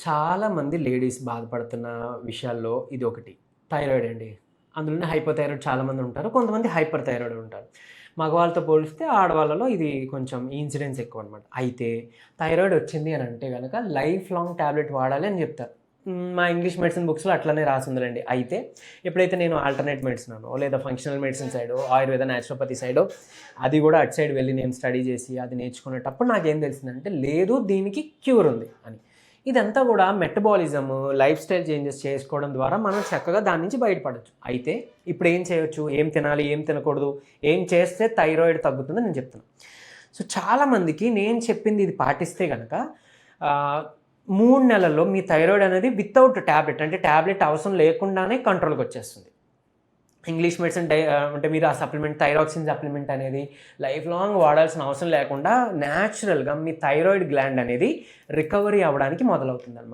చాలామంది లేడీస్ బాధపడుతున్న విషయాల్లో ఇది ఒకటి. థైరాయిడ్ అండి. అందులోనే హైపోథైరాయిడ్ చాలామంది ఉంటారు. కొంతమంది హైపర్ థైరాయిడ్ ఉంటారు. మగవాళ్ళతో పోలిస్తే ఆడవాళ్ళలో ఇది కొంచెం ఈ ఇన్సిడెన్స్ ఎక్కువనమాట. అయితే థైరాయిడ్ వచ్చింది అని అంటే గనక లైఫ్ లాంగ్ టాబ్లెట్ వాడాలి అని చెప్తారు. మా ఇంగ్లీష్ మెడిసిన్ బుక్స్‌లో అట్లనే రాసుందిలెండి. అయితే ఎప్పుడైతే నేను ఆల్టర్‌నేట్ మెడిసిన్ అనో లేదా ఫంక్షనల్ మెడిసిన్ సైడో, ఆయుర్వేద, న్యాచురోపతి సైడో అది కూడా అటు సైడ్ వెళ్ళి నేను స్టడీ చేసి అది నేర్చుకునేటప్పుడు నాకేం తెలిసిందంటే లేదు దీనికి క్యూర్ ఉంది అని. ఇదంతా కూడా మెటబాలిజము, లైఫ్ స్టైల్ చేంజెస్ చేసుకోవడం ద్వారా మనం చక్కగా దాని నుంచి బయటపడొచ్చు. అయితే ఇప్పుడు ఏం చేయొచ్చు? ఏం తినాలి? ఏం తినకూడదు? ఏం చేస్తే థైరాయిడ్ తగ్గుతుందో నేను చెప్తున్నా. సో చాలామందికి నేను చెప్పింది ఇది పాటిస్తే గనక 3 నెలల్లో మీ థైరాయిడ్ అనేది వితౌట్ టాబ్లెట్ అంటే టాబ్లెట్ అవసరం లేకుండానే కంట్రోల్‌కొచ్చేస్తుంది. ఇంగ్లీష్ మెడిసిన్ అంటే మీరు ఆ సప్లిమెంట్ థైరాక్సిన్ సప్లిమెంట్ అనేది లైఫ్ లాంగ్ వాడాల్సిన అవసరం లేకుండా న్యాచురల్‌గా మీ థైరాయిడ్ గ్లాండ్ అనేది రికవరీ అవ్వడానికి మొదలవుతుందనమాట.